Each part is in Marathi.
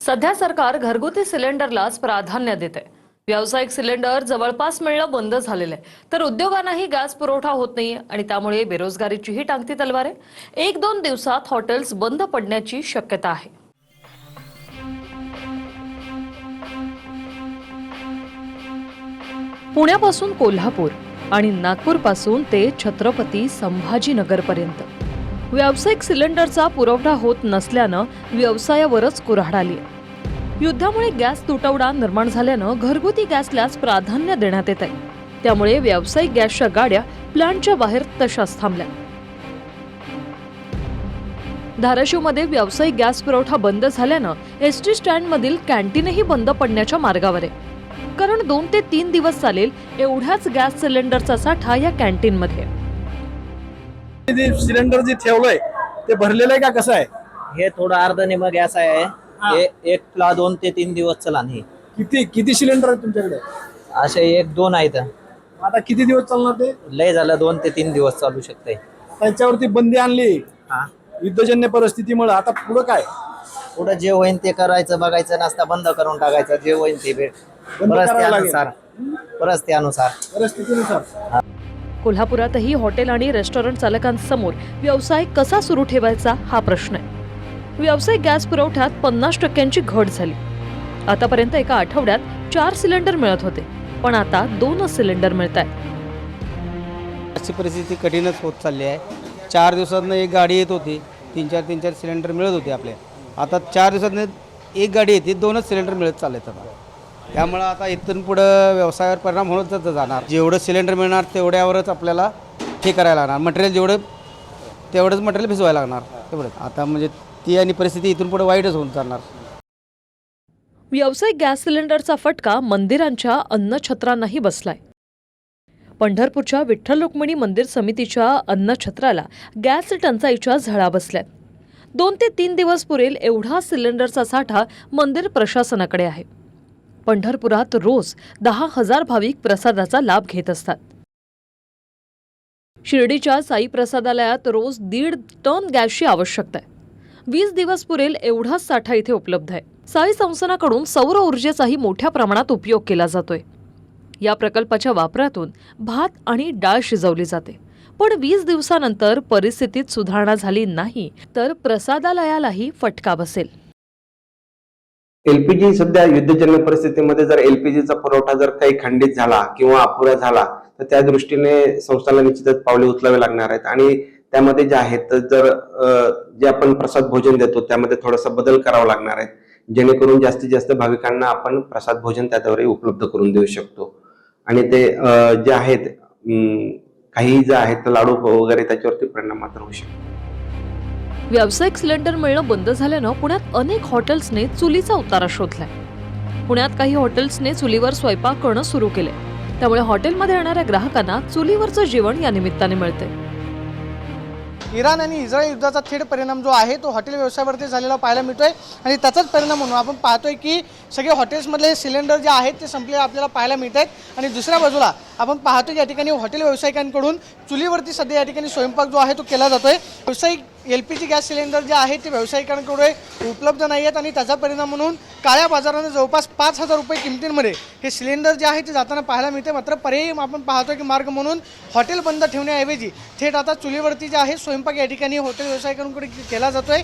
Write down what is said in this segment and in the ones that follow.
सध्या सरकार घरगुती सिलेंडरलाच प्राधान्य देते। व्यावसायिक सिलेंडर जवळपास मिळणं बंद झालेलं आहे, तर उद्योगांनाही गॅस पुरवठा होत नाहीये आणि त्यामुळे बेरोजगारीचीही टांगती तलवार आहे। 1-2 दिवसात हॉटेल्स बंद पडण्याची शक्यता आहे। पुण्यापासून कोल्हापूर आणि नागपूरपासून ते छत्रपती संभाजीनगर पर्यंत व्यावसायिक सिलेंडरचा पुरवठा होत नसल्यानं व्यवसायावरच कुऱ्हाड आली आहे। युद्धामुळे गॅस तुटवडा निर्माण झाल्यानं घरगुती गॅसलाच प्राधान्य देण्यात येत आहे। त्यामुळे व्यावसायिक गॅसच्या गाड्या प्लांटच्या बाहेर तशाच थांबल्या। धाराशिवमध्ये व्यावसायिक गॅस पुरवठा बंद झाल्यानं एसटी स्टँडमधील कॅन्टीनही बंद पडण्याच्या मार्गावर आहे। कारण 2 ते 3 दिवस चालेल एवढ्याच गॅस सिलेंडरचा साठा या कॅन्टीनमध्ये आहे। सिलेंडर जे ठेवलंय ते भरलेलं आहे का कसं आहे? हे थोडं अर्ध निम गॅस आहे। एक ला 2 ते 3 दिवस चला नाही। किती सिलेंडर आहेत तुमच्याकडे? असे 1-2 आहेत। आता किती दिवस चालणार ते? लय झालं 2 ते 3 दिवस चालू शकते। त्याच्यावरती बंदी आणली युद्धजन्य परिस्थितीमुळे। आता पुढे काय? पुढे जे होईल ते करायचं, बघायचं, नाश्ता बंद करून टाकायचं, जे होईल ते परिस्थितीनुसार। कोल्हापुरातही हॉटेल आणि रेस्टॉरंट चालकांसमोर व्यवसाय कसा सुरू ठेवायचा हा प्रश्न आहे। व्यावसायिक गॅस पुरवठ्यात 50% घट झाली। आतापर्यंत एका आठवड्यात 4 सिलेंडर मिळत होते, पण आता 2 सिलेंडर मिळतायत। अशी परिस्थिती कठीणच होत चालली आहे। 4 दिवसातनं एक गाडी येत होती, 3-4 सिलेंडर मिळत होते आपले। आता 4 दिवसातनं एक गाडी येते, 2च सिलेंडर मिळत चाललेत आता। त्यामुळे आता इथून पुढं व्यवसायावर परिणाम होतच जाणार। जेवढं सिलेंडर मिळणार तेवढ्यावरच आपल्याला हे करायला लागणार। मटेरियल तेवढंच मटेरियल भिजवायला लागणार तेवढंच। आता म्हणजे ती आणि परिस्थिती इथून पुढे वाईटच होऊन जाणार। व्यावसायिक गॅस सिलेंडरचा फटका मंदिरांच्या अन्नछत्रांनाही बसलाय। पंढरपूरच्या विठ्ठल रुक्मिणी मंदिर समितीच्या अन्नछत्राला गॅस टंचाईच्या झळा बसल्यात। 2 ते 3 दिवस पुरेल एवढा सिलेंडरचा साठा मंदिर प्रशासनाकडे आहे। पंढरपुरात रोज 10,000 भाविक प्रसादाचा लाभ घेत असतात। शिर्डीच्या साई प्रसादालयात रोज 1.5 टन गॅसची आवश्यकता आहे। 20 दिवस पुरेल एवढाच साठा इथे उपलब्ध आहे। साई संस्थानाकडून सौर ऊर्जेचाही मोठ्या प्रमाणात उपयोग केला जातोय। या प्रकल्पाच्या वापरातून भात आणि डाळ शिजवली जाते। पण 20 दिवसानंतर परिस्थितीत सुधारणा झाली नाही तर प्रसादालयालाही फटका बसेल। एलपीजी सध्या युद्धजन्य परिस्थितीमध्ये जर एलपीजीचा पुरवठा जर काही खंडित झाला किंवा अपुरा झाला तर त्या दृष्टीने संस्थांना निश्चितच पावले उचलावे लागणार आहेत। आणि त्यामध्ये जे आहेत जर जे आपण प्रसाद भोजन देतो त्यामध्ये थोडासा बदल करावा लागणार आहे, जेणेकरून जास्तीत जास्त भाविकांना आपण प्रसाद भोजन त्याद्वारे उपलब्ध करून देऊ शकतो। आणि ते जे आहेत काही जे आहेत लाडू वगैरे त्याच्यावरती परिणाम मात्र होऊ शकतो। व्यावसायिक सिलेंडर मिळणं बंद झाल्यानं पुण्यात अनेक हॉटेल्सने चुलीचा उतारा शोधलाय। पुण्यात काही हॉटेल्सने चुलीवर स्वयंपाक करणं सुरू केले, त्यामुळे हॉटेलमध्ये येणाऱ्या ग्राहकांना चुलीवरचं जेवण या निमित्ताने मिळते। इराण आणि इस्रायल युद्धाचा थेट परिणाम जो आहे तो हॉटेल व्यवसायावरती झालेला पाहायला मिळतोय आणि त्याचाच परिणाम म्हणून आपण पाहतोय की सगळे हॉटेल्समधले सिलेंडर जे आहेत ते संपले आपल्याला पाहायला मिळत आहेत। आणि दुसऱ्या बाजूला आपण पाहतोय या ठिकाणी हॉटेल व्यावसायिकांकडून चुलीवरती सध्या या ठिकाणी स्वयंपाक जो आहे तो केला जातोय। व्यावसायिक एलपीजी गॅस सिलेंडर जे आहेत ते व्यावसायिकांकडे उपलब्ध नाही आहेत आणि त्याचा परिणाम म्हणून काळ्या बाजाराने जवळपास 5,000 रुपये किमतींमध्ये हे सिलेंडर जे आहे ते जाताना पाहायला मिळते। मात्र पर्यायी आपण पाहतोय की मार्ग म्हणून हॉटेल बंद ठेवण्याऐवजी थेट आता चुलीवरती जे आहे स्वयंपाक या ठिकाणी हॉटेल व्यावसायिकांकडे केला जातोय।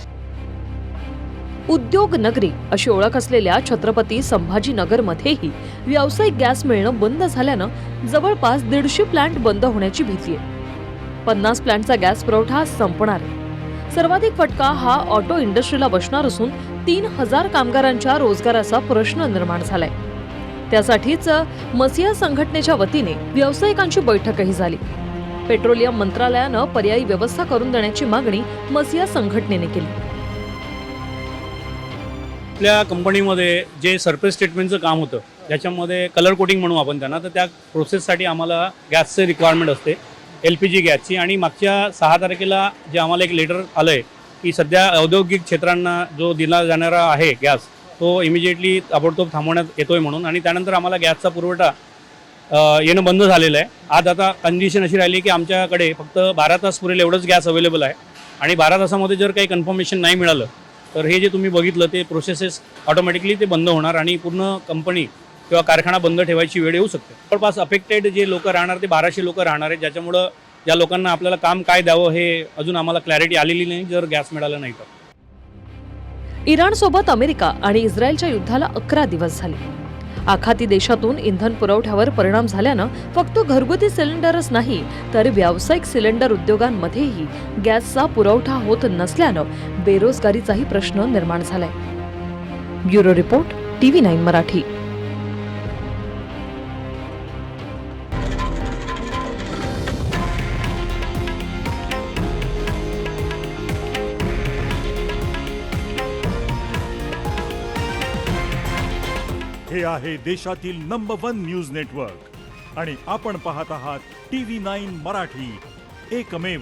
उद्योग नगरी अशी ओळख असलेल्या छत्रपती संभाजीनगरमध्येही व्यावसायिक गॅस मिळणं बंद झाल्यानं जवळपास 150 प्लांट बंद होण्याची भीती आहे। 50 प्लांटचा गॅस पुरवठा संपणार आहे। सर्वाधिक फटका हा ऑटो इंडस्ट्रीला बसणार असून 3,000 कामगारांच्या रोजगाराचा प्रश्न निर्माण झालाय। त्यासाठीच मसिया संघटनेच्या वतीने व्यावसायिकांची बैठकही झाली। पेट्रोलियम मंत्रालयानं पर्यायी व्यवस्था करून देण्याची मागणी मसिया संघटनेने केली। आपल्या कंपनीमध्ये जे सरफेस ट्रीटमेंटचं काम होतं ज्याच्यामध्ये कलर कोटिंग म्हणू आपण त्यांना, तर त्या प्रोसेससाठी आम्हाला गॅसचे रिक्वायरमेंट असते एलपीजी गॅसची। आणि मागच्या 6 तारखेला जे आम्हाला एक लेटर आलं आहे की सध्या औद्योगिक क्षेत्रांना जो दिला जाणारा आहे गॅस तो इमिजिएटली ताबडतोब थांबवण्यात येतोय म्हणून। आणि त्यानंतर आम्हाला गॅसचा पुरवठा येणं बंद झालेलं आहे। आज आता कंडिशन अशी राहिली की आमच्याकडे फक्त 12 तास पुरेल एवढंच गॅस अवेलेबल आहे आणि 12 तासामध्ये जर काही कन्फर्मेशन नाही मिळालं तर हे जे तुम्ही बघितलं ते प्रोसेसेस ऑटोमॅटिकली ते बंद होणार आणि पूर्ण कंपनी किंवा कारखाना बंद ठेवायची वेळ येऊ शकते. जवळपास अफेक्टेड जे लोक राहणार ते 1200 लोक राहणार आहेत, ज्याच्यामुळं या लोकांना आपल्याला काम काय द्यावं हे अजून आम्हाला क्लॅरिटी आलेली नाही जर गॅस मिळाला नाही तर. इराणसोबत अमेरिका आणि इस्रायलच्या युद्धाला 11 दिवस झाले. आखाती देशातून इंधन पुरवठ्यावर परिणाम झाल्यानं फक्त घरगुती सिलेंडरच नाही तर व्यावसायिक सिलेंडर उद्योगांमध्येही गॅसचा पुरवठा होत नसल्यानं बेरोजगारीचाही प्रश्न निर्माण झालाय. Bureau report TV9 Marathi. हे आहे देशातील नंबर 1 न्यूज नेटवर्क आणि आपण पाहत आहात TV9 मराठी, एकमेव.